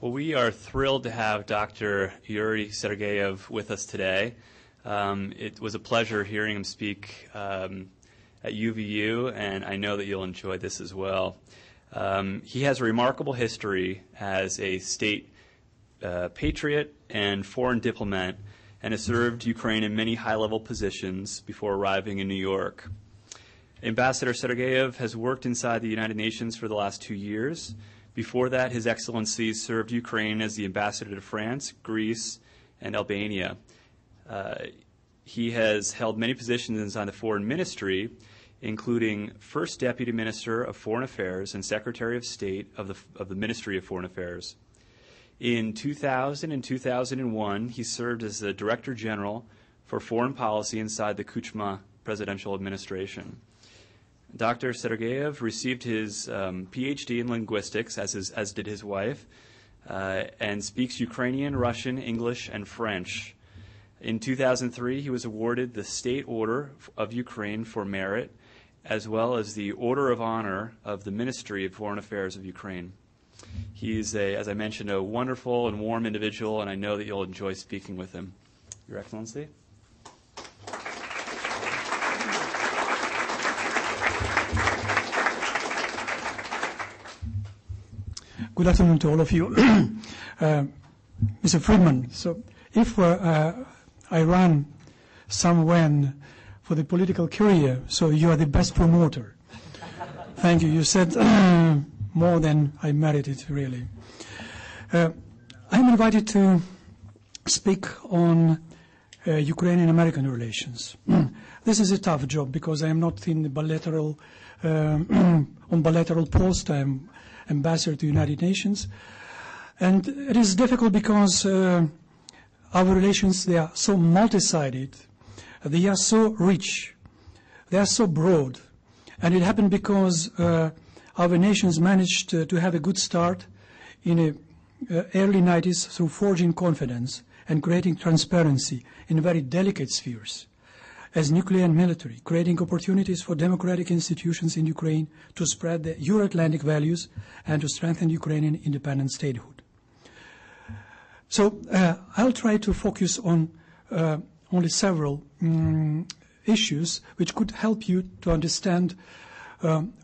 Well, we are thrilled to have Dr. Yuriy Sergeyev with us today. It was a pleasure hearing him speak at UVU, and I know that you'll enjoy this as well. He has a remarkable history as a state patriot and foreign diplomat, and has served Ukraine in many high-level positions before arriving in New York. Ambassador Sergeyev has worked inside the United Nations for the last 2 years. Before that, His Excellency served Ukraine as the ambassador to France, Greece, and Albania. He has held many positions inside the foreign ministry, including First Deputy Minister of Foreign Affairs and Secretary of State of the Ministry of Foreign Affairs. In 2000 and 2001, he served as the Director General for Foreign Policy inside the Kuchma presidential administration. Dr. Sergeyev received his PhD in linguistics, as did his wife, and speaks Ukrainian, Russian, English, and French. In 2003, he was awarded the State Order of Ukraine for merit, as well as the Order of Honor of the Ministry of Foreign Affairs of Ukraine. He's, as I mentioned, a wonderful and warm individual, and I know that you'll enjoy speaking with him. Your Excellency. Good afternoon to all of you. Mr. Friedman, so if I run somewhere for the political career, so you are the best promoter. Thank you. You said more than I merited, really. I'm invited to speak on Ukrainian-American relations. This is a tough job because I am not in the bilateral, on bilateral post. I'm ambassador to the United Nations. And it is difficult because our relations, they are so multi-sided, they are so rich, they are so broad. And it happened because our nations managed to have a good start in the early 90s through forging confidence and creating transparency in very delicate spheres, as nuclear and military, creating opportunities for democratic institutions in Ukraine to spread the Euro-Atlantic values and to strengthen Ukrainian independent statehood. So I'll try to focus on only several issues which could help you to understand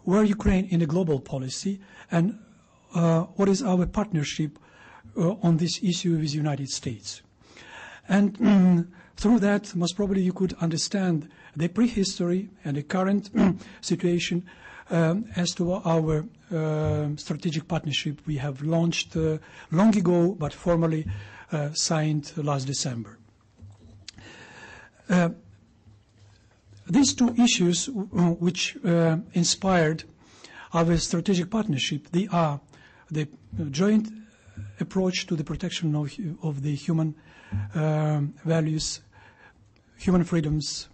where Ukraine in the global policy and what is our partnership on this issue with the United States. And through that, most probably you could understand the prehistory and the current situation as to our strategic partnership we have launched long ago, but formally signed last December. These two issues which inspired our strategic partnership, they are the joint approach to the protection of the human values, human freedoms,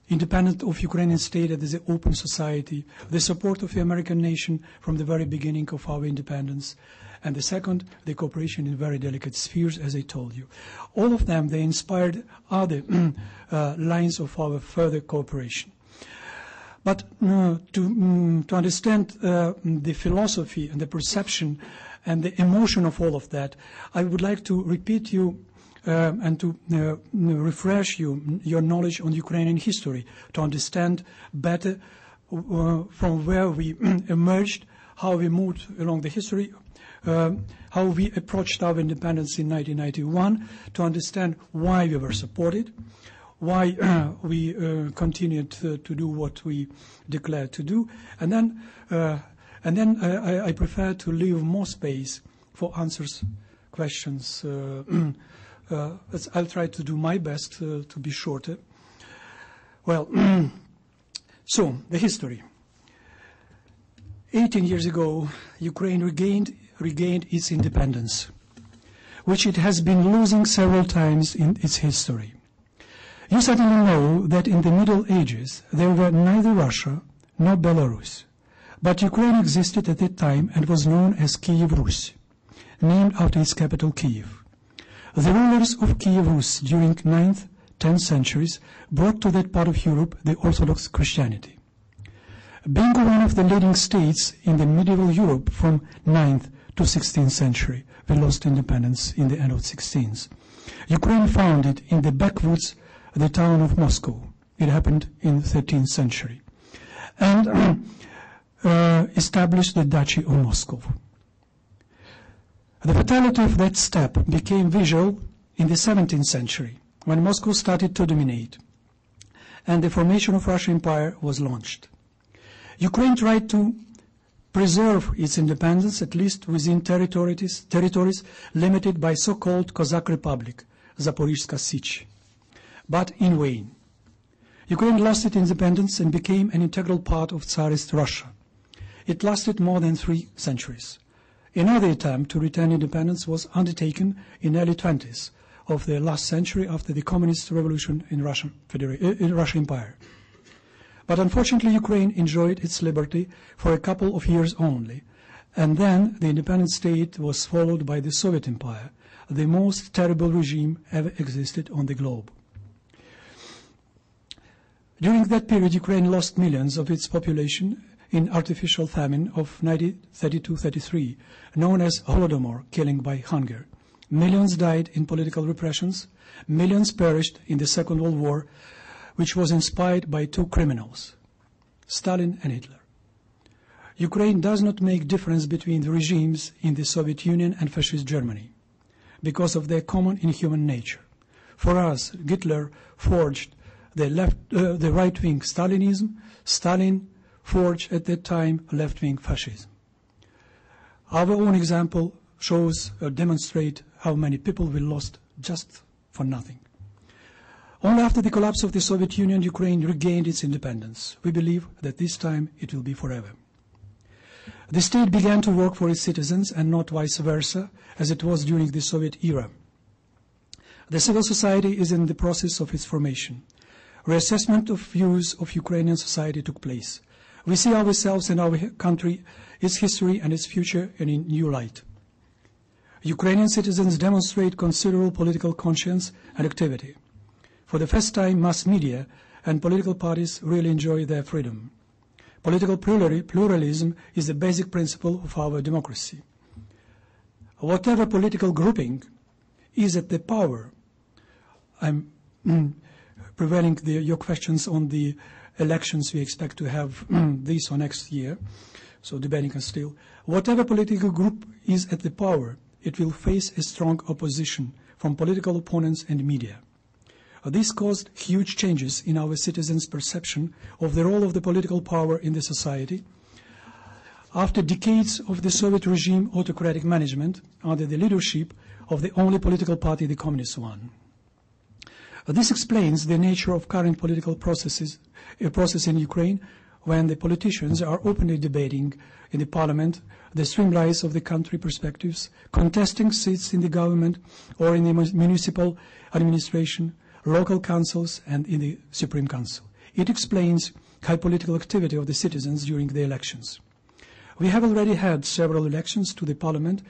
independent of Ukrainian state as an open society, the support of the American nation from the very beginning of our independence, and the second, the cooperation in very delicate spheres, as I told you. All of them, they inspired other lines of our further cooperation. But to understand the philosophy and the perception and the emotion of all of that, I would like to repeat you and to refresh your knowledge on Ukrainian history, to understand better from where we emerged, how we moved along the history, how we approached our independence in 1991, to understand why we were supported, why we continued to do what we declared to do, and then I prefer to leave more space for answers, questions. I'll try to do my best to be shorter. Well, so the history. 18 years ago, Ukraine regained its independence, which it has been losing several times in its history. You certainly know that in the Middle Ages there were neither Russia nor Belarus, but Ukraine existed at that time and was known as Kiev Rus, named after its capital Kiev. The rulers of Kiev Rus during 9th, 10th centuries brought to that part of Europe the Orthodox Christianity. Being one of the leading states in the medieval Europe from 9th to 16th century. We lost independence in the end of 16th. Ukraine founded in the backwoods the town of Moscow. It happened in the 13th century. And established the Duchy of Moscow. The fatality of that step became visual in the 17th century, when Moscow started to dominate, and the formation of Russian Empire was launched. Ukraine tried to preserve its independence, at least within territories limited by so-called Cossack Republic, Zaporizhzhia Sich, but in vain. Ukraine lost its independence and became an integral part of Tsarist Russia. It lasted more than 3 centuries. Another attempt to retain independence was undertaken in early 20s of the last century after the communist revolution in Russian Empire. But unfortunately, Ukraine enjoyed its liberty for a couple of years only, and then the independent state was followed by the Soviet Empire, the most terrible regime ever existed on the globe. During that period, Ukraine lost millions of its population in artificial famine of 1932-33, known as Holodomor, killing by hunger. Millions died in political repressions. Millions perished in the Second World War, which was inspired by 2 criminals, Stalin and Hitler. Ukraine does not make difference between the regimes in the Soviet Union and fascist Germany because of their common inhuman nature. For us, Hitler forged the right-wing Stalinism. Stalin forged at that time left-wing fascism. Our own example shows or demonstrates how many people we lost just for nothing. Only after the collapse of the Soviet Union, Ukraine regained its independence. We believe that this time it will be forever. The state began to work for its citizens and not vice versa, as it was during the Soviet era. The civil society is in the process of its formation. Reassessment of views of Ukrainian society took place. We see ourselves and our country, its history and its future in a new light. Ukrainian citizens demonstrate considerable political conscience and activity. For the first time, mass media and political parties really enjoy their freedom. Political pluralism is the basic principle of our democracy. Whatever political grouping is at the power, I'm prevailing your questions on the elections we expect to have this or next year, so debating us still. Whatever political group is at the power, it will face a strong opposition from political opponents and media. This caused huge changes in our citizens' perception of the role of the political power in the society. After decades of the Soviet regime autocratic management under the leadership of the only political party, the communist one. This explains the nature of current political process in Ukraine, when the politicians are openly debating in the parliament the streamlines of the country perspectives, contesting seats in the government or in the municipal administration, local councils, and in the Supreme Council. It explains high political activity of the citizens during the elections. We have already had several elections to the parliament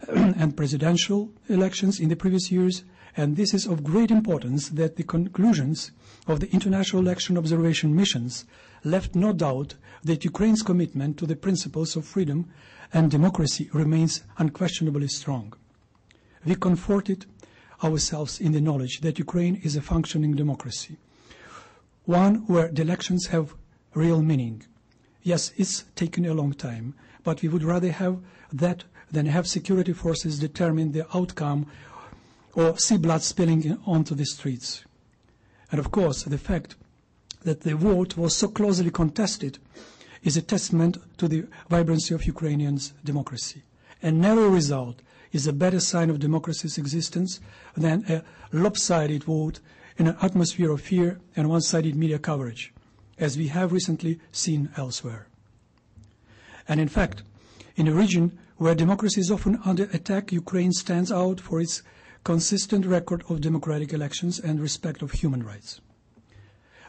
and presidential elections in the previous years, and this is of great importance that the conclusions of the international election observation missions left no doubt that Ukraine's commitment to the principles of freedom and democracy remains unquestionably strong. We comforted ourselves in the knowledge that Ukraine is a functioning democracy, one where the elections have real meaning. Yes, it's taken a long time, but we would rather have that than have security forces determine the outcome or see blood spilling onto the streets. And of course, the fact that the vote was so closely contested is a testament to the vibrancy of Ukrainians' democracy. A narrow result is a better sign of democracy's existence than a lopsided vote in an atmosphere of fear and one-sided media coverage, as we have recently seen elsewhere. And in fact, in a region where democracy is often under attack, Ukraine stands out for its consistent record of democratic elections and respect of human rights.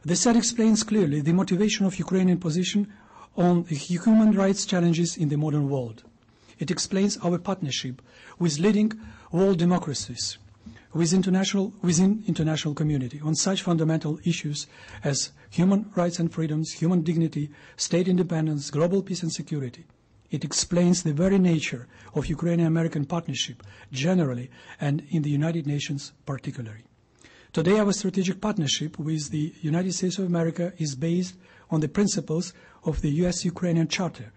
This set explains clearly the motivation of Ukrainian position on the human rights challenges in the modern world. It explains our partnership with leading world democracies, within international community on such fundamental issues as human rights and freedoms, human dignity, state independence, global peace and security. It explains the very nature of Ukrainian-American partnership generally and in the United Nations particularly. Today, our strategic partnership with the United States of America is based on the principles of the U.S.-Ukrainian Charter,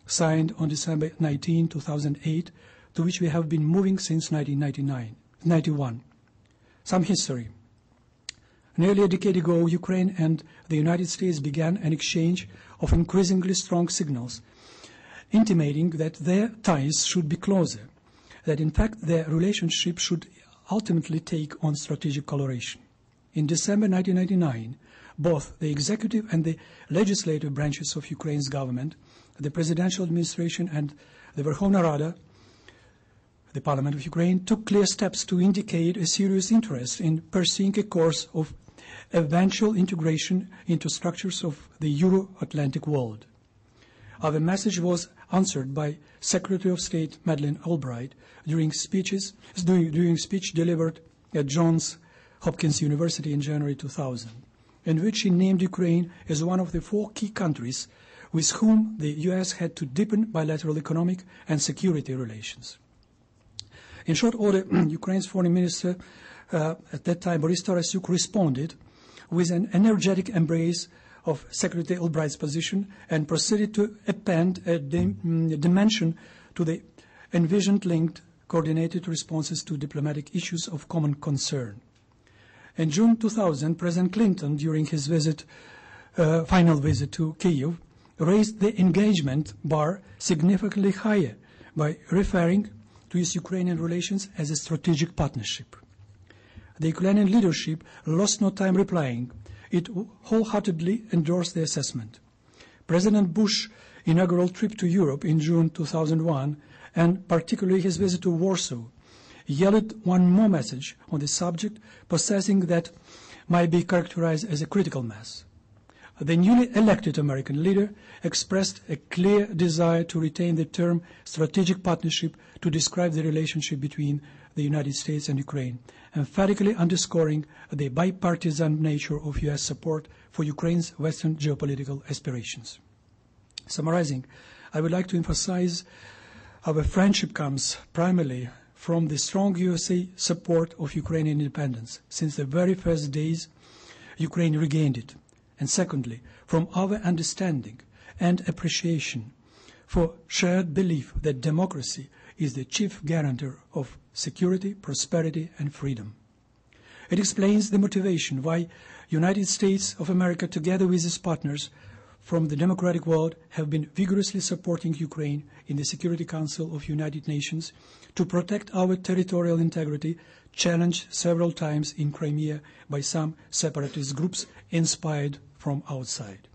signed on December 19, 2008, to which we have been moving since 1991. Some history. Nearly a decade ago, Ukraine and the United States began an exchange of increasingly strong signals, intimating that their ties should be closer, that in fact their relationship should ultimately take on strategic coloration. In December 1999, both the executive and the legislative branches of Ukraine's government, the presidential administration and the Verkhovna Rada, the Parliament of Ukraine, took clear steps to indicate a serious interest in pursuing a course of eventual integration into structures of the Euro-Atlantic world. Our message was answered by Secretary of State Madeleine Albright during speech delivered at Johns Hopkins University in January 2000, in which she named Ukraine as one of the 4 key countries with whom the U.S. had to deepen bilateral economic and security relations. In short order, Ukraine's foreign minister at that time, Boris Tarasyuk, responded with an energetic embrace of Secretary Albright's position and proceeded to append a dimension to the envisioned linked coordinated responses to diplomatic issues of common concern. In June 2000, President Clinton, during his final visit to Kyiv, raised the engagement bar significantly higher by referring to his Ukrainian relations as a strategic partnership. The Ukrainian leadership lost no time replying. It wholeheartedly endorsed the assessment. President Bush's inaugural trip to Europe in June 2001, and particularly his visit to Warsaw, yielded one more message on the subject, possessing that might be characterized as a critical mass. The newly elected American leader expressed a clear desire to retain the term strategic partnership to describe the relationship between the United States and Ukraine, emphatically underscoring the bipartisan nature of U.S. support for Ukraine's Western geopolitical aspirations. Summarizing, I would like to emphasize our friendship comes primarily from the strong USA support of Ukrainian independence. Since the very first days, Ukraine regained it. And secondly, from our understanding and appreciation for shared belief that democracy is the chief guarantor of security, prosperity, and freedom. It explains the motivation why United States of America, together with its partners from the democratic world, have been vigorously supporting Ukraine in the Security Council of United Nations to protect our territorial integrity, challenged several times in Crimea by some separatist groups inspired from outside.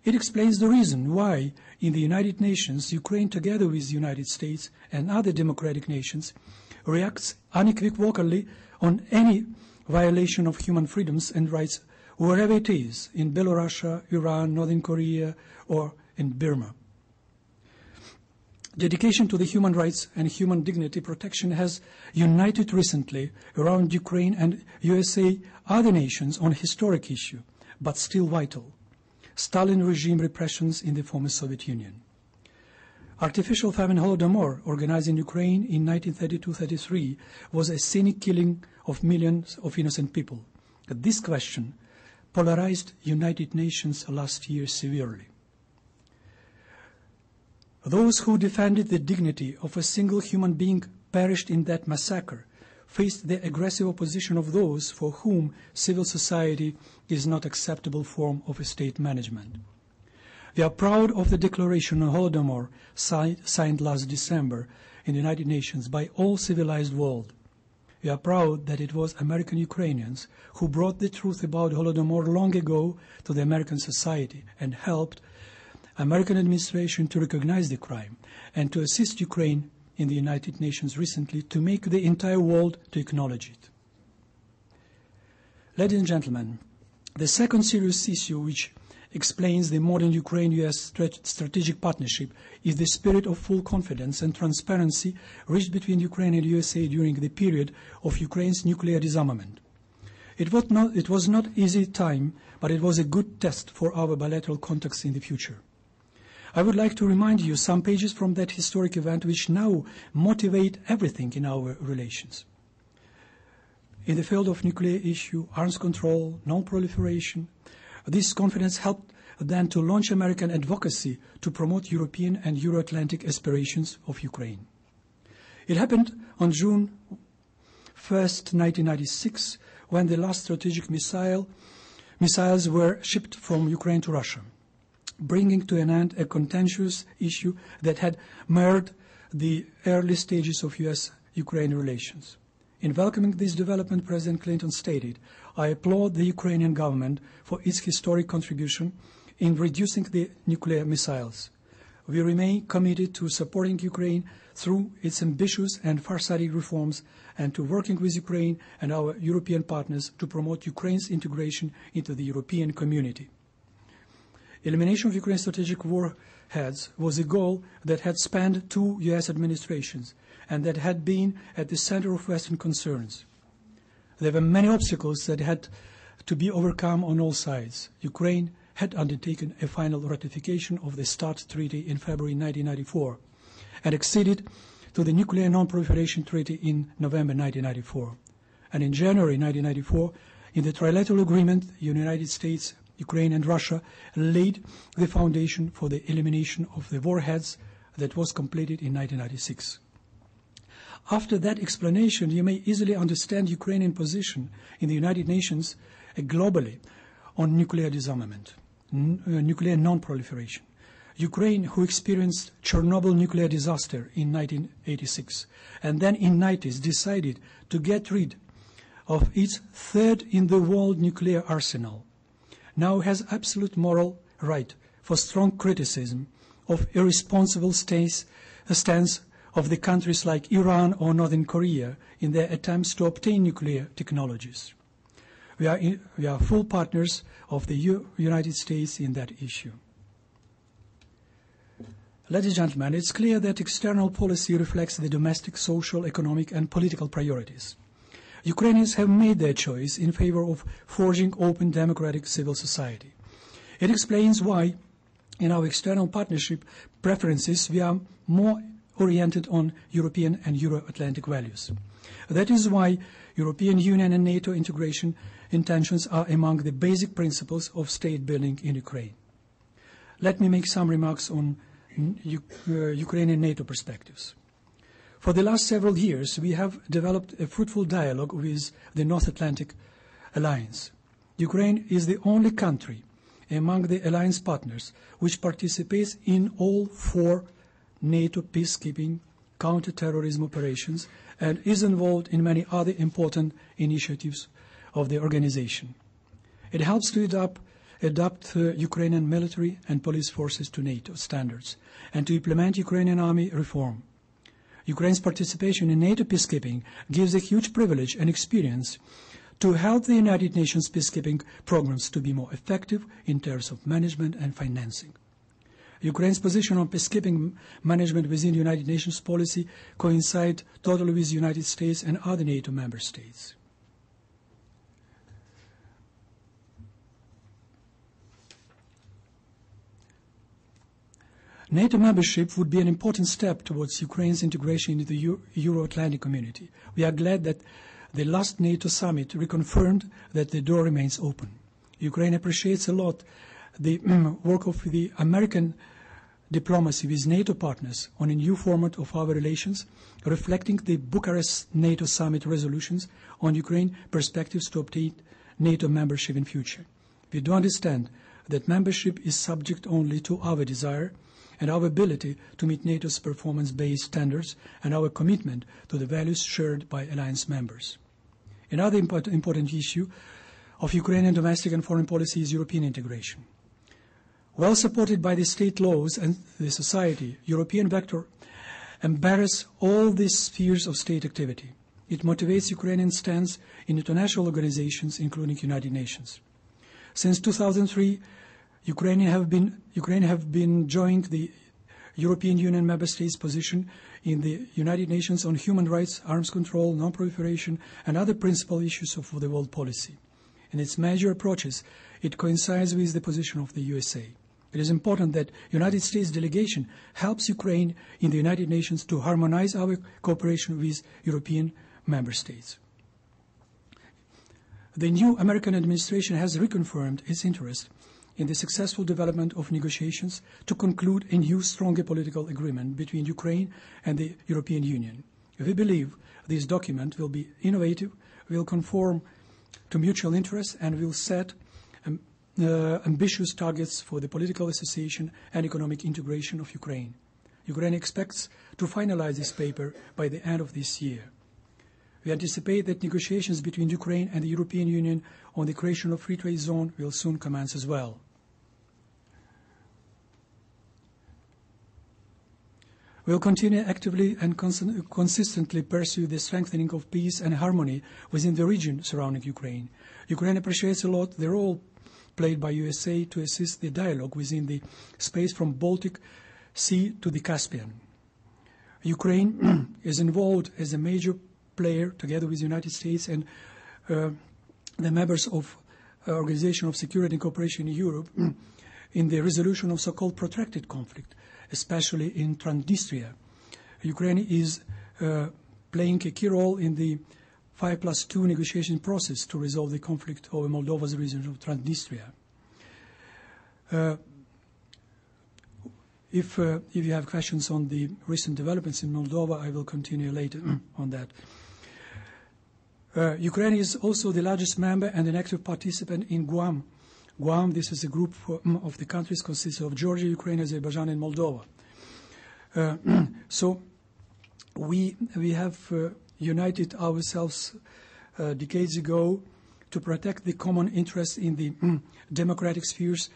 It explains the reason why in the United Nations, Ukraine, together with the United States and other democratic nations, reacts unequivocally on any violation of human freedoms and rights wherever it is, in Belarus, Iran, Northern Korea, or in Burma. Dedication to the human rights and human dignity protection has united recently around Ukraine and USA other nations on a historic issue, but still vital: Stalin regime repressions in the former Soviet Union. Artificial famine Holodomor, organized in Ukraine in 1932-33, was a cynic killing of millions of innocent people. This question polarized United Nations last year severely. Those who defended the dignity of a single human being perished in that massacre faced the aggressive opposition of those for whom civil society is not acceptable form of state management. We are proud of the declaration on Holodomor signed last December in the United Nations by all civilized world. We are proud that it was American Ukrainians who brought the truth about Holodomor long ago to the American society and helped American administration to recognize the crime and to assist Ukraine in the United Nations recently to make the entire world to acknowledge it. Ladies and gentlemen, the second serious issue which explains the modern Ukraine-U.S. strategic partnership is the spirit of full confidence and transparency reached between Ukraine and USA during the period of Ukraine's nuclear disarmament. It was not easy time, but it was a good test for our bilateral contacts in the future. I would like to remind you some pages from that historic event which now motivate everything in our relations. In the field of nuclear issue, arms control, non-proliferation, this conference helped then to launch American advocacy to promote European and Euro-Atlantic aspirations of Ukraine. It happened on June 1st, 1996, when the last strategic missiles were shipped from Ukraine to Russia, bringing to an end a contentious issue that had marred the early stages of U.S.-Ukraine relations. In welcoming this development, President Clinton stated, "I applaud the Ukrainian government for its historic contribution in reducing the nuclear missiles. We remain committed to supporting Ukraine through its ambitious and far-sighted reforms and to working with Ukraine and our European partners to promote Ukraine's integration into the European community." Elimination of Ukraine's strategic warheads was a goal that had spanned 2 U.S. administrations and that had been at the center of Western concerns. There were many obstacles that had to be overcome on all sides. Ukraine had undertaken a final ratification of the START Treaty in February 1994 and acceded to the Nuclear Non-Proliferation Treaty in November 1994. And in January 1994, in the trilateral agreement, the United States, Ukraine and Russia laid the foundation for the elimination of the warheads that was completed in 1996. After that explanation, you may easily understand Ukrainian position in the United Nations globally on nuclear disarmament, nuclear non-proliferation. Ukraine, who experienced Chernobyl nuclear disaster in 1986, and then in the 90s decided to get rid of its third-in-the-world nuclear arsenal, now has absolute moral right for strong criticism of irresponsible stance of the countries like Iran or Northern Korea in their attempts to obtain nuclear technologies. We are full partners of the United States in that issue. Ladies and gentlemen, it's clear that external policy reflects the domestic, social, economic, and political priorities. Ukrainians have made their choice in favor of forging open, democratic civil society. It explains why, in our external partnership preferences, we are more oriented on European and Euro-Atlantic values. That is why European Union and NATO integration intentions are among the basic principles of state building in Ukraine. Let me make some remarks on Ukrainian NATO perspectives. For the last several years, we have developed a fruitful dialogue with the North Atlantic Alliance. Ukraine is the only country among the alliance partners which participates in all 4 NATO peacekeeping counter-terrorism operations and is involved in many other important initiatives of the organization. It helps to adapt Ukrainian military and police forces to NATO standards and to implement Ukrainian army reform. Ukraine's participation in NATO peacekeeping gives a huge privilege and experience to help the United Nations peacekeeping programs to be more effective in terms of management and financing. Ukraine's position on peacekeeping management within the United Nations policy coincides totally with the United States and other NATO member states. NATO membership would be an important step towards Ukraine's integration into the Euro-Atlantic community. We are glad that the last NATO summit reconfirmed that the door remains open. Ukraine appreciates a lot the work of the American diplomacy with NATO partners on a new format of our relations, reflecting the Bucharest NATO summit resolutions on Ukraine perspectives to obtain NATO membership in future. We do understand that membership is subject only to our desire and our ability to meet NATO's performance-based standards and our commitment to the values shared by alliance members. Another important issue of Ukrainian domestic and foreign policy is European integration. Well supported by the state laws and the society, European vector embarrasses all these spheres of state activity. It motivates Ukrainian stance in international organizations, including United Nations. Since 2003, Ukraine have been joining the European Union member states' position in the United Nations on human rights, arms control, non-proliferation, and other principal issues of the world policy. In its major approaches, it coincides with the position of the USA. It is important that United States delegation helps Ukraine in the United Nations to harmonize our cooperation with European member states. The new American administration has reconfirmed its interest in the successful development of negotiations to conclude a new, stronger political agreement between Ukraine and the European Union. We believe this document will be innovative, will conform to mutual interests, and will set ambitious targets for the political association and economic integration of Ukraine. Ukraine expects to finalize this paper by the end of this year. We anticipate that negotiations between Ukraine and the European Union on the creation of a free trade zone will soon commence as well. We will continue actively and consistently pursue the strengthening of peace and harmony within the region surrounding Ukraine. Ukraine appreciates a lot the role played by USA to assist the dialogue within the space from Baltic Sea to the Caspian. Ukraine is involved as a major player together with the United States and the members of Organization of Security and Cooperation in Europe in the resolution of so-called protracted conflict, especially in Transnistria. Ukraine is playing a key role in the 5+2 negotiation process to resolve the conflict over Moldova's region of Transnistria. If you have questions on the recent developments in Moldova, I will continue later on that. Ukraine is also the largest member and an active participant in GUAM. GUAM, this is a group of the countries consisting of Georgia, Ukraine, Azerbaijan, and Moldova. So we have united ourselves decades ago to protect the common interests in the democratic spheres,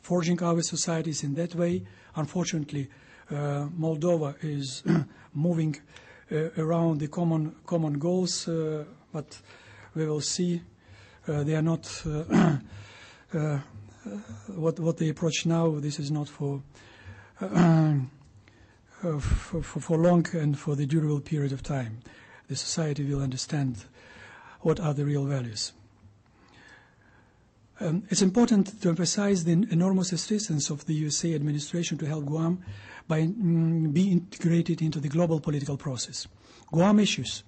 forging our societies in that way. Unfortunately, Moldova is moving around the common goals, but we will see. They are not what they approach now. This is not for long and for the durable period of time. The society will understand what are the real values. It's important to emphasize the enormous assistance of the USA administration to help Guam by being integrated into the global political process. Guam issues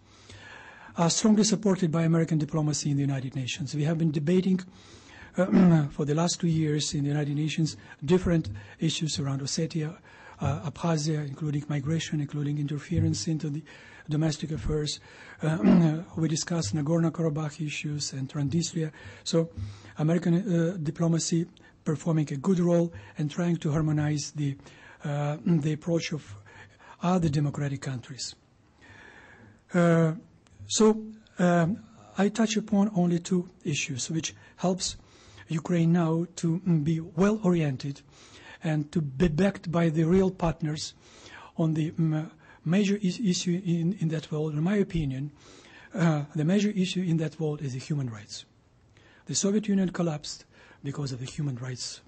are strongly supported by American diplomacy in the United Nations. We have been debating for the last 2 years in the United Nations different issues around Ossetia, Abkhazia, including migration, including interference into the domestic affairs. We discussed Nagorno-Karabakh issues and Transnistria. So American diplomacy performing a good role and trying to harmonize the approach of other democratic countries. So I touch upon only 2 issues, which helps Ukraine now to be well-oriented and to be backed by the real partners on the major issue in that world. In my opinion, the major issue in that world is the human rights. The Soviet Union collapsed because of the human rights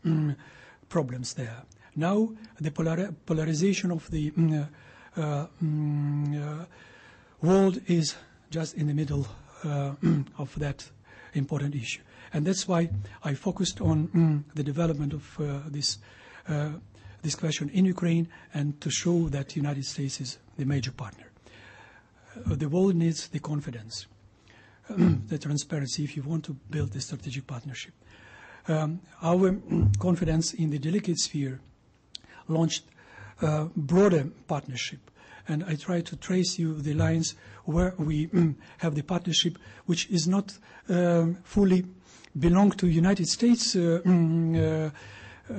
problems there. Now the polarization of the world is just in the middle of that important issue. And that's why I focused on the development of this question in Ukraine and to show that the United States is the major partner. The world needs the confidence, the transparency if you want to build a strategic partnership. Our confidence in the delicate sphere launched a broader partnership. And I try to trace you the lines where we have the partnership, which is not fully belong to United States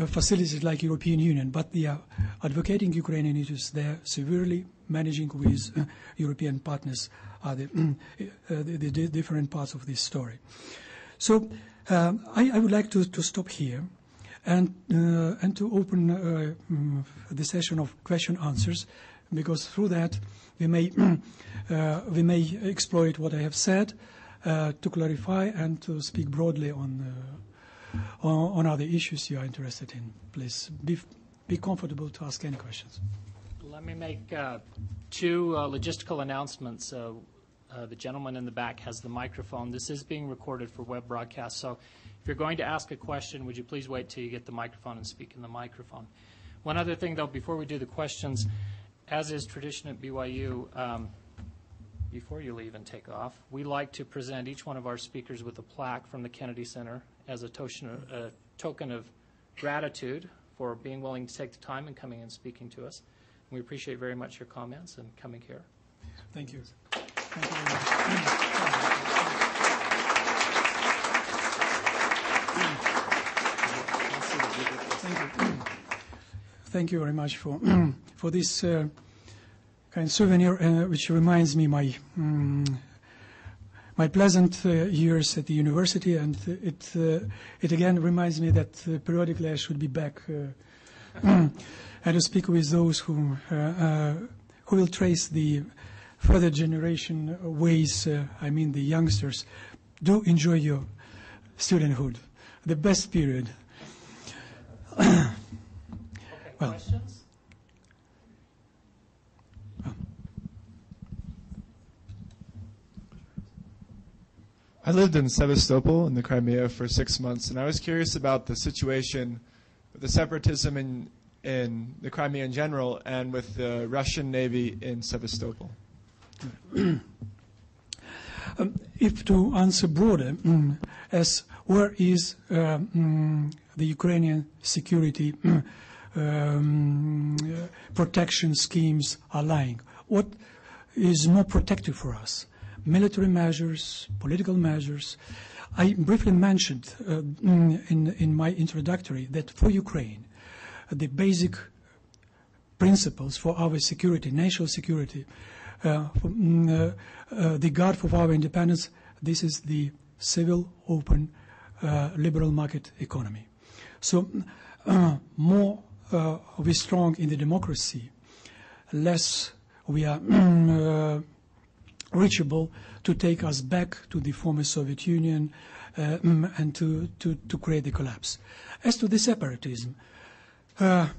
facilities like European Union, but they are advocating Ukrainian interests there severely, managing with European partners are the different parts of this story. So I would like to stop here and to open the session of question answers, because through that we may exploit what I have said to clarify and to speak broadly on other issues you are interested in. Please be comfortable to ask any questions. Let me make 2 logistical announcements. The gentleman in the back has the microphone. This is being recorded for web broadcast, so If you're going to ask a question, would you please wait till you get the microphone and speak in the microphone. One other thing, though, before we do the questions, as is tradition at BYU, before you leave and take off, we like to present each one of our speakers with a plaque from the Kennedy Center as a token of gratitude for being willing to take the time and coming and speaking to us. We appreciate very much your comments and coming here. Thank you. Thank you very much. Thank you very much for this kind souvenir, which reminds me my pleasant years at the university, and it again reminds me that periodically I should be back and to speak with those who will trace the further generation ways. I mean, the youngsters do enjoy your studenthood, the best period. Well, questions? I lived in Sevastopol in the Crimea for 6 months, and I was curious about the situation with the separatism in the Crimea in general and with the Russian Navy in Sevastopol. If to answer broader, as where is the Ukrainian security protection schemes are lying? What is more protective for us? Military measures, political measures. I briefly mentioned in my introductory that for Ukraine, the basic principles for our security, national security, the guard for our independence, this is the civil, open, liberal market economy. So more we strong in the democracy, less we are reachable to take us back to the former Soviet Union and to create the collapse. As to the separatism, first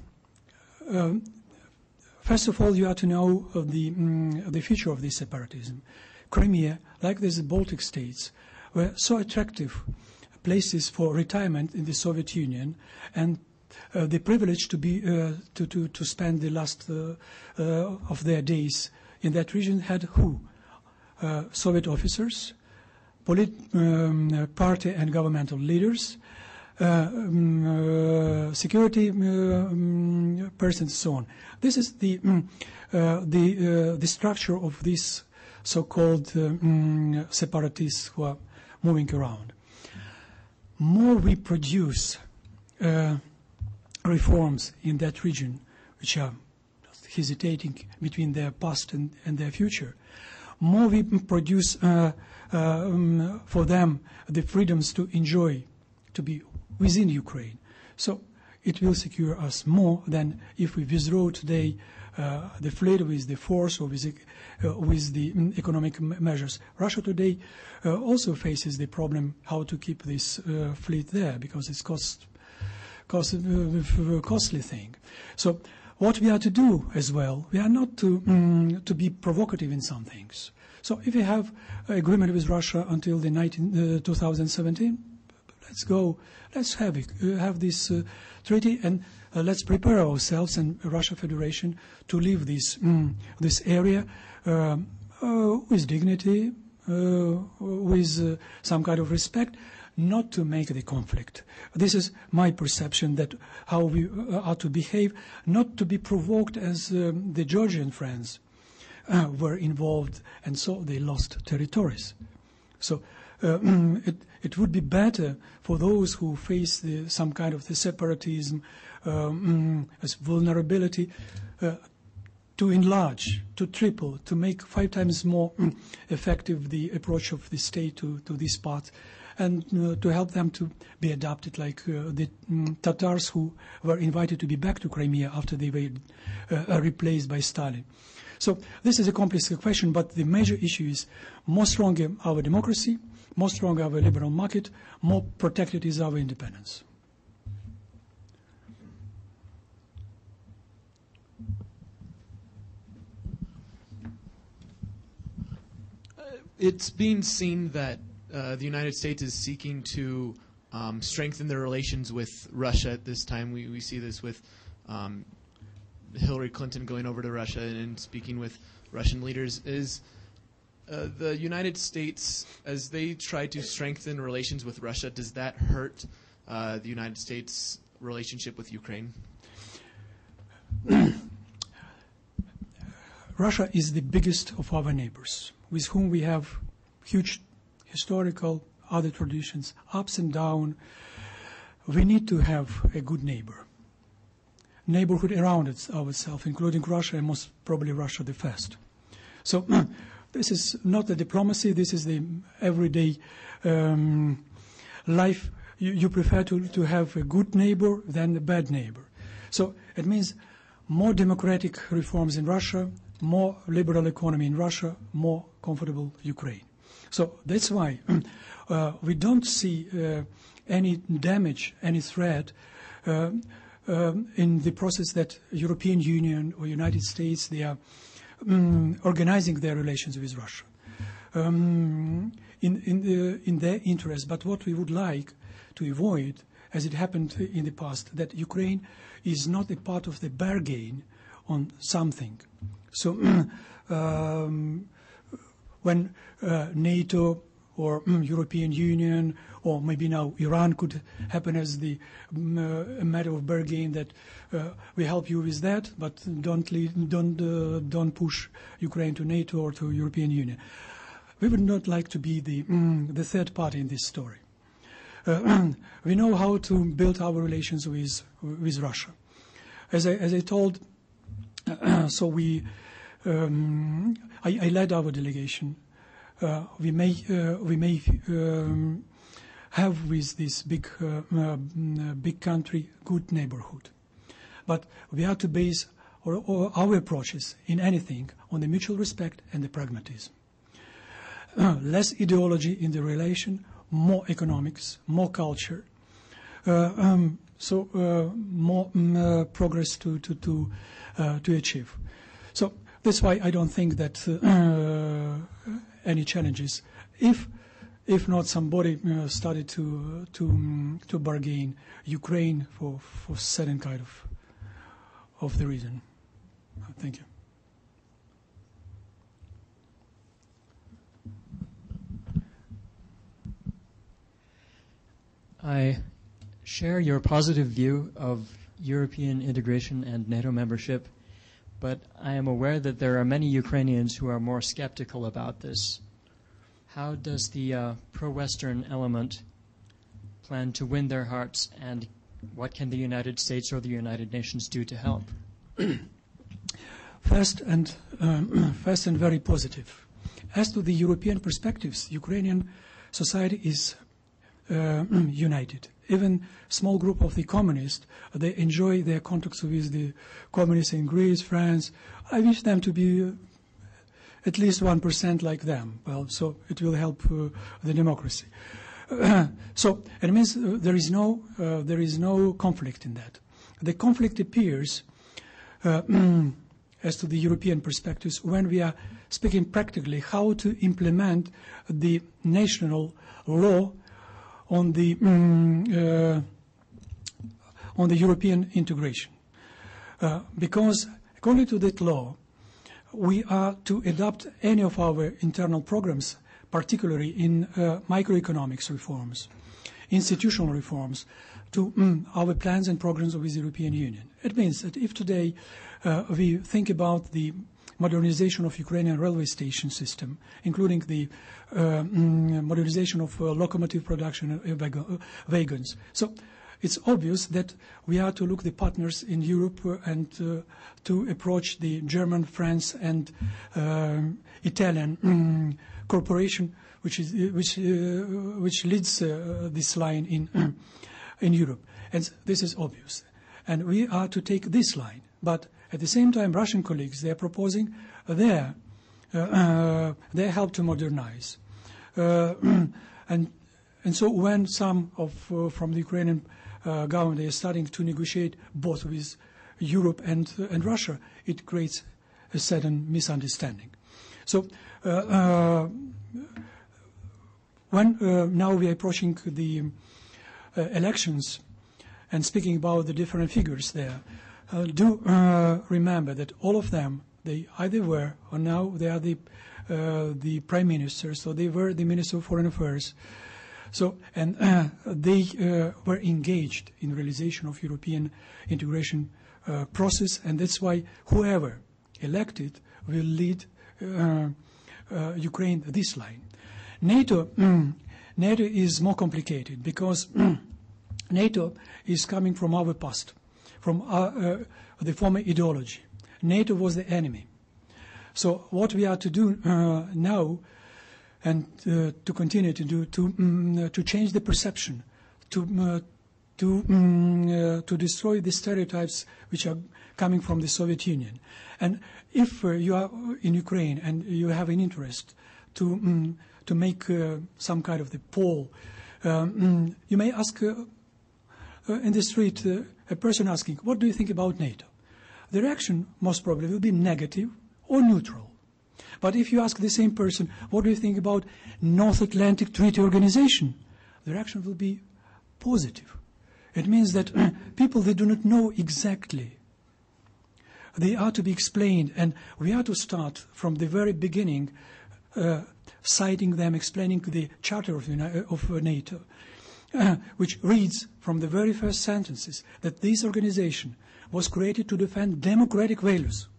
of all, you have to know the future of this separatism. Crimea, like the Baltic states, were so attractive places for retirement in the Soviet Union, and the privilege to be to spend the last of their days in that region had who? Soviet officers, party and governmental leaders, security persons, so on. This is the structure of these so-called separatists who are moving around. More we produce reforms in that region, which are hesitating between their past and their future, more we produce for them the freedoms to enjoy, to be within Ukraine. So it will secure us more than if we withdraw today the fleet with the force or with the economic measures. Russia today also faces the problem how to keep this fleet there, because it's costly thing. So what we are to do as well, we are not to be provocative in some things. So if we have an agreement with Russia until the 2017, let's go, let's have this treaty, and let's prepare ourselves and Russia Federation to leave this area with dignity, with some kind of respect, not to make the conflict. This is my perception, that how we are to behave, not to be provoked as the Georgian friends were involved, and so they lost territories. So it would be better for those who face some kind of the separatism as vulnerability to enlarge, to triple, to make 5 times more effective the approach of the state to this part, and to help them to be adapted, like the Tatars who were invited to be back to Crimea after they were replaced by Stalin. So this is a complex question, but the major issue is more stronger our democracy, more stronger our liberal market, more protected is our independence. It's being seen that the United States is seeking to strengthen their relations with Russia at this time. We see this with Hillary Clinton going over to Russia and speaking with Russian leaders. Is the United States, as they try to strengthen relations with Russia, does that hurt the United States' relationship with Ukraine? Russia is the biggest of our neighbors, with whom we have huge historical, other traditions, ups and downs. We need to have a good neighborhood around ourselves, including Russia, and most probably Russia the first. So this is not a diplomacy, this is the everyday life. You prefer to have a good neighbor than a bad neighbor. So it means more democratic reforms in Russia, more liberal economy in Russia, more comfortable Ukraine. So that's why we don't see any damage, any threat in the process that European Union or United States, they are organizing their relations with Russia in their interest. But what we would like to avoid, as it happened in the past, that Ukraine is not a part of the bargain on something. So when NATO or European Union or maybe now Iran could happen as the a matter of bargain that we help you with that, but don't push Ukraine to NATO or to European Union. We would not like to be the third party in this story. We know how to build our relations with Russia. As I told, so I led our delegation. We may have with this big country good neighborhood, but we have to base our approaches in anything on the mutual respect and the pragmatism. Less ideology in the relation, more economics, more culture, more progress to achieve. So that's why I don't think that any challenges, if not somebody started to bargain Ukraine for certain kind of the reason. Thank you. I share your positive view of European integration and NATO membership, but I am aware that there are many Ukrainians who are more skeptical about this. How does the pro-Western element plan to win their hearts, and what can the United States or the United Nations do to help? First and very positive. As to the European perspectives, Ukrainian society is united. Even small group of the communists, they enjoy their contacts with the communists in Greece, France. I wish them to be at least 1% like them. Well, so it will help the democracy. So it means there is no conflict in that. The conflict appears as to the European perspectives when we are speaking practically how to implement the national law on the European integration, because according to that law, we are to adopt any of our internal programs, particularly in microeconomics reforms, institutional reforms, to our plans and programs with the European Union. It means that if today we think about the modernization of Ukrainian railway station system, including the modernization of locomotive production wagons. So it's obvious that we are to look the partners in Europe and to approach the German, France, and Italian corporation, which leads this line in Europe. And this is obvious. And we are to take this line. But at the same time, Russian colleagues, they are proposing their help to modernize. And so when some from the Ukrainian government, they are starting to negotiate both with Europe and Russia, it creates a certain misunderstanding. So when now we are approaching the elections and speaking about the different figures there, do remember that all of them, they either were or now they are the prime ministers, so they were the minister of foreign affairs. So, and they were engaged in realization of European integration process, and that's why whoever elected will lead Ukraine this line. NATO is more complicated because NATO is coming from our past, from the former ideology. NATO was the enemy. So what we are to do now, and to continue to do, to change the perception, to destroy the stereotypes which are coming from the Soviet Union. And if you are in Ukraine and you have an interest to make some kind of the poll, you may ask in the street a person asking, "What do you think about NATO?" The reaction most probably will be negative or neutral. But if you ask the same person, "What do you think about North Atlantic Treaty Organization?" the reaction will be positive. It means that people, they do not know exactly. They are to be explained, and we are to start from the very beginning, citing them, explaining the Charter of NATO, which reads from the very first sentences that this organization was created to defend democratic values,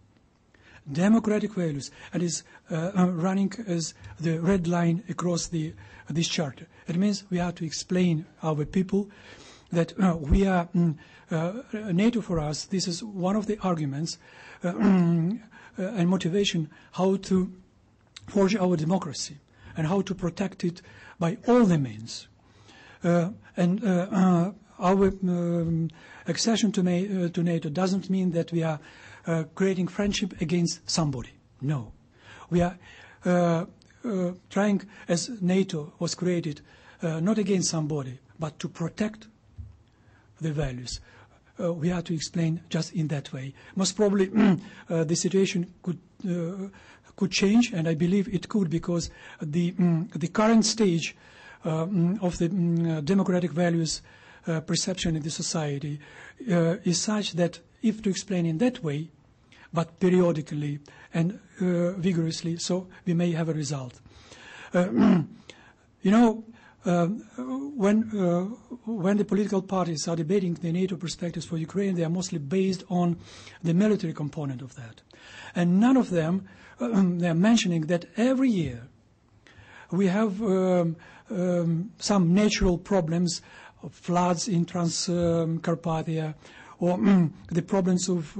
and is running as the red line across this charter. It means we have to explain our people that we are NATO for us. This is one of the arguments and motivation how to forge our democracy and how to protect it by all the means. And our accession to NATO doesn't mean that we are creating friendship against somebody. No. We are trying, as NATO was created, not against somebody, but to protect the values. We have to explain just in that way. Most probably the situation could change, and I believe it could, because the current stage of the democratic values perception in the society is such that if to explain in that way, but periodically and vigorously, so we may have a result. When the political parties are debating the NATO perspectives for Ukraine, they are mostly based on the military component of that. And none of them, they are mentioning that every year we have some natural problems, floods in Transcarpathia, or the problems of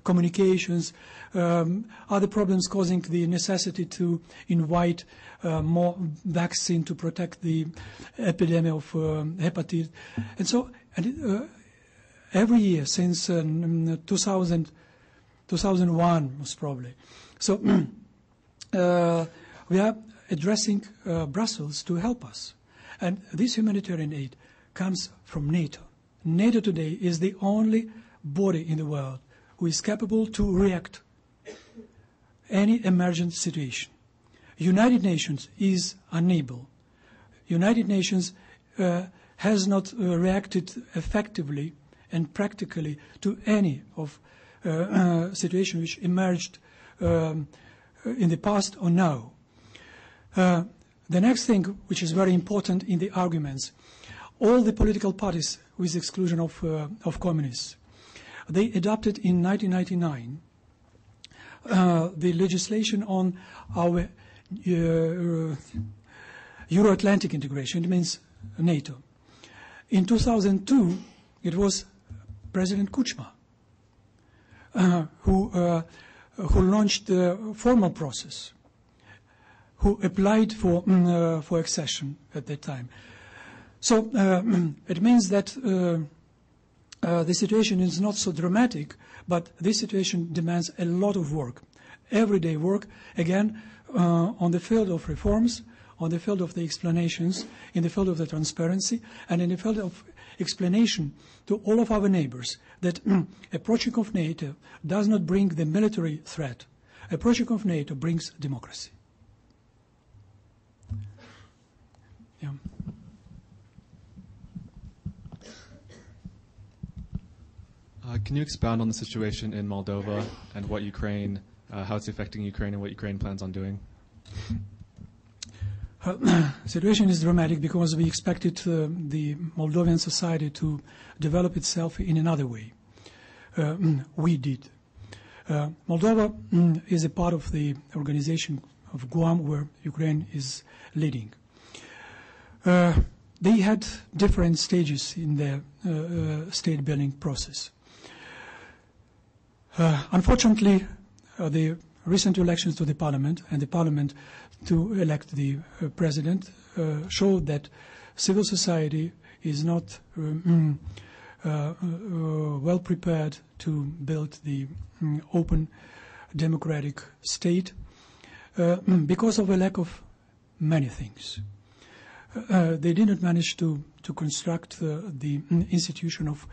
communications, other problems causing the necessity to invite more vaccine to protect the epidemic of hepatitis. And so every year since 2001 most probably. So we are addressing Brussels to help us. And this humanitarian aid comes from NATO. NATO today is the only body in the world who is capable to react any emergent situation. United Nations is unable. United Nations has not reacted effectively and practically to any of situations which emerged in the past or now. The next thing, which is very important in the arguments, all the political parties, with the exclusion of communists, they adopted in 1999 the legislation on our Euro-Atlantic integration. It means NATO. In 2002, it was President Kuchma who launched the formal process, who applied for accession at that time. So it means that the situation is not so dramatic, but this situation demands a lot of work, everyday work, again, on the field of reforms, on the field of the explanations, in the field of the transparency, and in the field of explanation to all of our neighbors that approaching of NATO does not bring the military threat. Approaching of NATO brings democracy. Yeah. Can you expound on the situation in Moldova and what Ukraine, how it's affecting Ukraine and what Ukraine plans on doing? Situation is dramatic because we expected the Moldovan society to develop itself in another way. We did. Moldova is a part of the organization of Guam, where Ukraine is leading. They had different stages in their state-building process. Unfortunately, the recent elections to the parliament and the parliament to elect the president showed that civil society is not well prepared to build the open democratic state because of a lack of many things. They did not manage to construct the institution of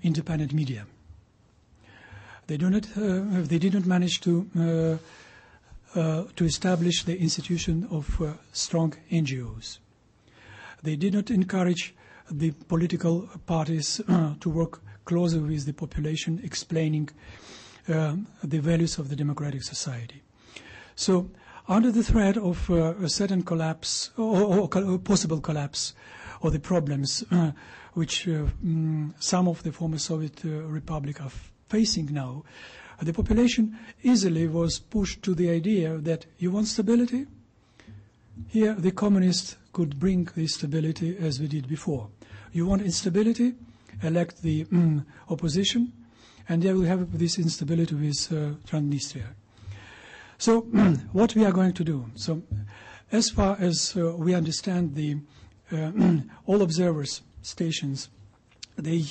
independent media. They did not manage to establish the institution of strong NGOs. They did not encourage the political parties to work closer with the population, explaining the values of the democratic society. So, under the threat of a certain collapse or possible collapse of the problems which some of the former Soviet republics are facing now, the population easily was pushed to the idea that you want stability? Here the communists could bring the stability as we did before. You want instability? Elect the opposition, and they will have this instability with Transnistria. So what we are going to do? So as far as we understand the all observers stations, they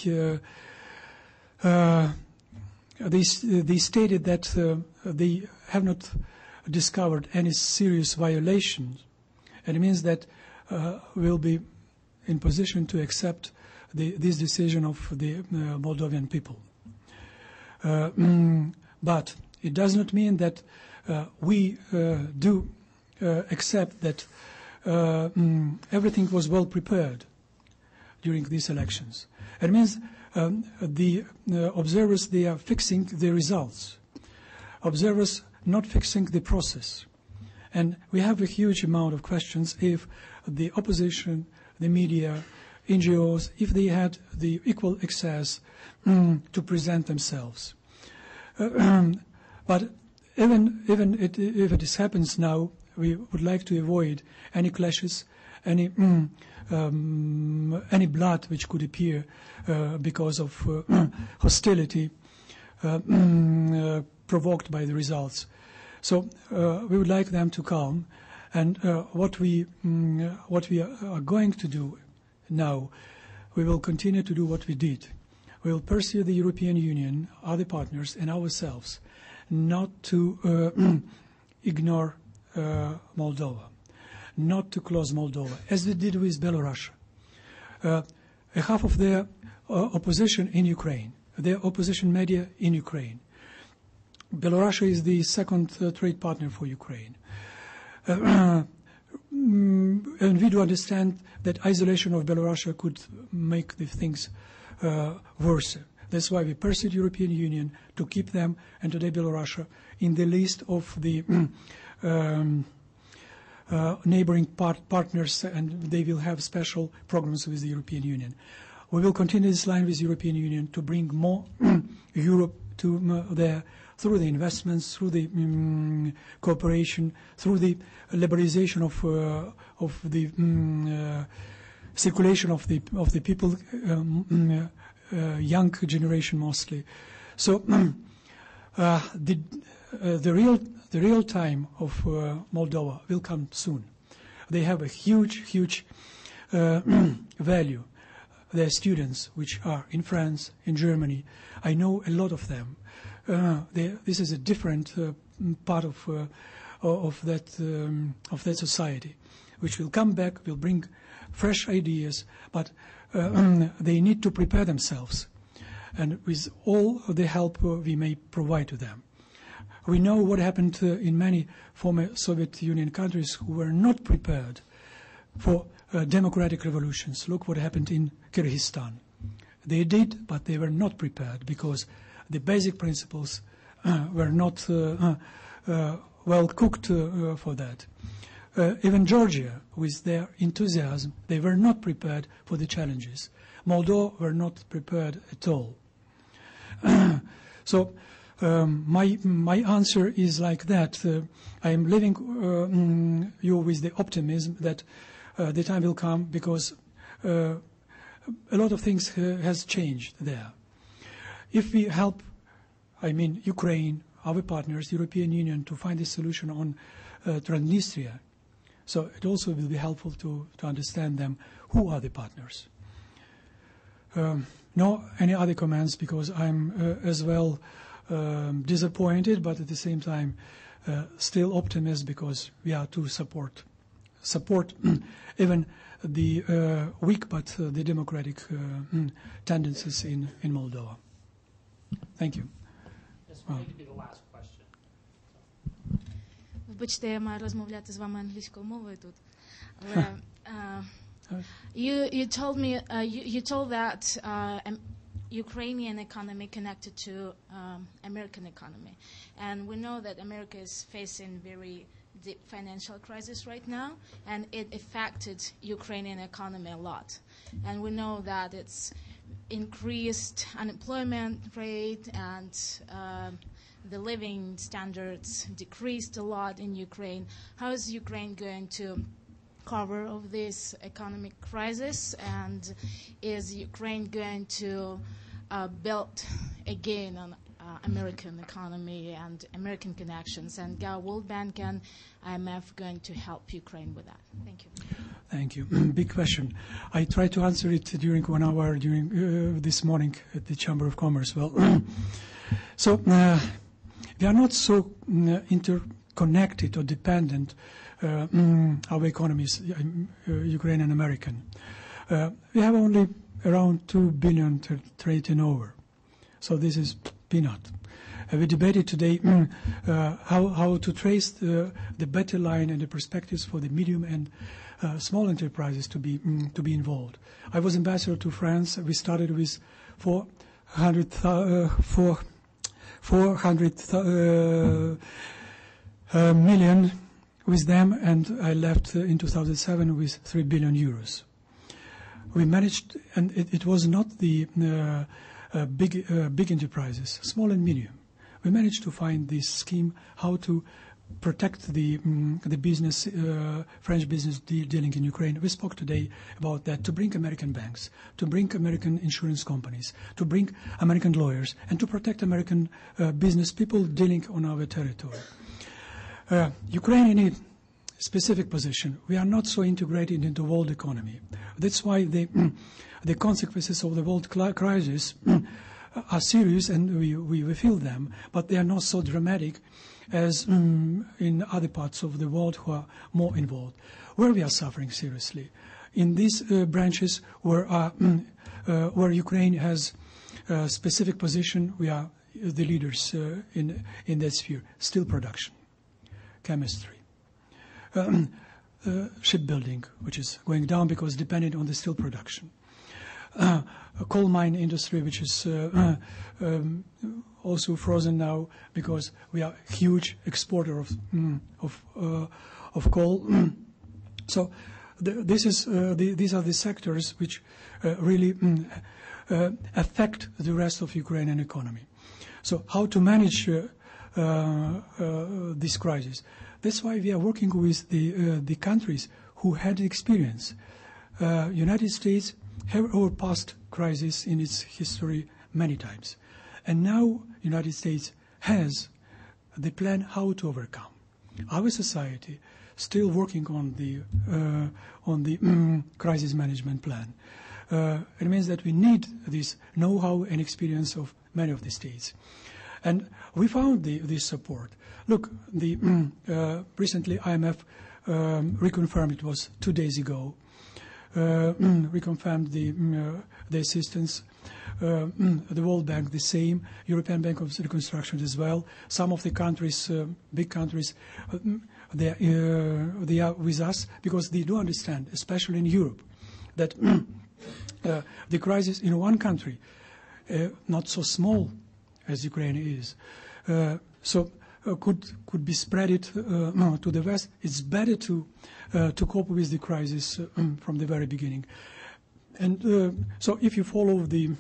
stated that they have not discovered any serious violations, and it means that we'll be in position to accept this decision of the Moldovan people. But it does not mean that we do accept that everything was well prepared during these elections. It means the observers, they are fixing the results. Observers not fixing the process. And we have a huge amount of questions if the opposition, the media, NGOs, if they had the equal access to present themselves. But even if it happens now, we would like to avoid any clashes, any blood which could appear because of hostility provoked by the results. So we would like them to calm, and what we are going to do now, we will continue to do what we did. We will pursue the European Union, other partners, and ourselves not to ignore Moldova, not to close Moldova, as we did with Belarus. Half of their opposition in Ukraine, their opposition media in Ukraine. Belarus is the second trade partner for Ukraine. And we do understand that isolation of Belarus could make the things worse. That's why we pursued the European Union to keep them, and today Belarus, in the list of the neighboring partners, and they will have special programs with the European Union. We will continue this line with the European Union to bring more Europe to there, through the investments, through the cooperation, through the liberalization of the circulation of the people, young generation mostly. So the real time of Moldova will come soon. They have a huge value. Their students, which are in France, in Germany, I know a lot of them. This is a different part of that society, which will come back, will bring fresh ideas, but they need to prepare themselves, and with all the help we may provide to them. We know what happened in many former Soviet Union countries who were not prepared for democratic revolutions. Look what happened in Kyrgyzstan. They did, but they were not prepared because the basic principles were not well cooked for that. Even Georgia, with their enthusiasm, they were not prepared for the challenges. Moldova were not prepared at all. So my answer is like that. I am leaving you with the optimism that the time will come because a lot of things has changed there. If we help, I mean Ukraine, our partners, European Union, to find a solution on Transnistria, so it also will be helpful to understand them who are the partners. No any other comments because I'm as well disappointed, but at the same time still optimist because we are to support even the weak but the democratic tendencies in Moldova. Thank you. This will need to be the last question. Вибачте, я маю розмовляти з вами англійською мовою тут. Але you told that Ukrainian economy connected to American economy, and we know that America is facing very deep financial crisis right now, and it affected Ukrainian economy a lot. And we know that it's increased unemployment rate and the living standards decreased a lot in Ukraine. How is Ukraine going to cover of this economic crisis, and is Ukraine going to build again on American economy and American connections, and World Bank and IMF going to help Ukraine with that? Thank you. Thank you. Big question. I tried to answer it during 1 hour during this morning at the Chamber of Commerce. Well, so we are not so interconnected or dependent, our economies, Ukraine and American. We have only around 2 billion trade turnover. So this is peanut. We debated today how to trace the better line and the perspectives for the medium and small enterprises to be involved. I was ambassador to France. We started with 400 million with them, and I left in 2007 with 3 billion euros. We managed, and it was not the big enterprises, small and medium. We managed to find this scheme how to protect the business, French business dealing in Ukraine. We spoke today about that, to bring American banks, to bring American insurance companies, to bring American lawyers, and to protect American business people dealing on our territory. Ukraine in a specific position. We are not so integrated into the world economy. That's why the consequences of the world crisis are serious, and we feel them, but they are not so dramatic as in other parts of the world who are more involved. Where we are suffering seriously, in these branches where Ukraine has a specific position, we are the leaders in that sphere. Steel production, chemistry, shipbuilding, which is going down because dependent on the steel production. A coal mine industry, which is also frozen now because we are a huge exporter of coal. So these are the sectors which really affect the rest of Ukrainian economy. So how to manage this crisis? That's why we are working with the countries who had experience. United States have overpassed crisis in its history many times, and now United States has the plan how to overcome. Our society still working on the crisis management plan. It means that we need this know-how and experience of many of the states, and we found this support. Look, recently IMF reconfirmed, it was 2 days ago, reconfirmed the assistance. The World Bank the same, European Bank of Reconstruction as well. Some of the countries, big countries, they are with us because they do understand, especially in Europe, that the crisis in one country, not so small as Ukraine is, could be spread it to the West. It's better to cope with the crisis from the very beginning. And so, if you follow the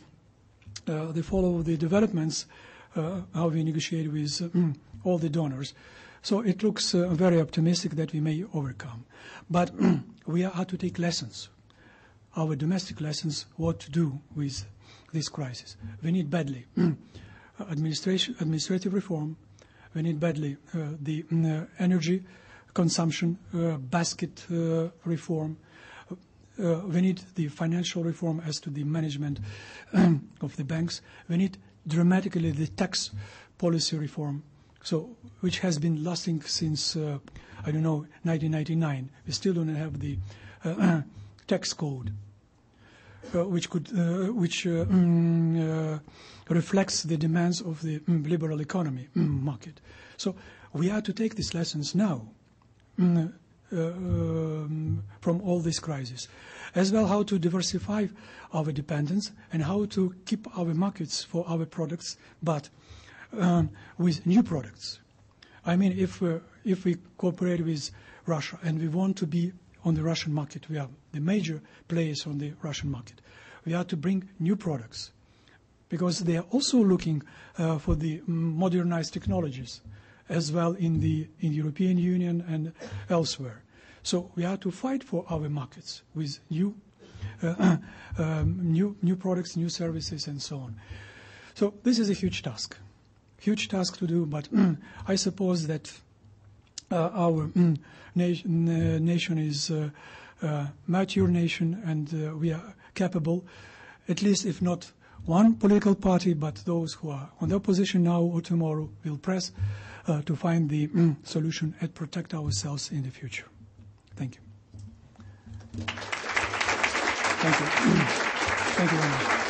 developments, how we negotiate with all the donors, so it looks very optimistic that we may overcome. But we have to take lessons, our domestic lessons, what to do with this crisis. We need badly administrative reform. We need badly the energy consumption basket reform. We need the financial reform as to the management of the banks. We need dramatically the tax policy reform, so which has been lasting since 1999. We still don't have the tax code, which reflects the demands of the liberal economy market. So we have to take these lessons now from all this crisis, as well how to diversify our dependence and how to keep our markets for our products, but with new products. I mean, if we cooperate with Russia and we want to be on the Russian market, we are the major players on the Russian market. We have to bring new products, because they are also looking for the modernized technologies as well in the European Union and elsewhere. So we have to fight for our markets with new products, new services, and so on. So this is a huge task to do. But I suppose that our nation is a mature nation, and we are capable, at least if not one political party, but those who are on the opposition now or tomorrow will press to find the solution and protect ourselves in the future. Thank you. Thank you. Thank you very much.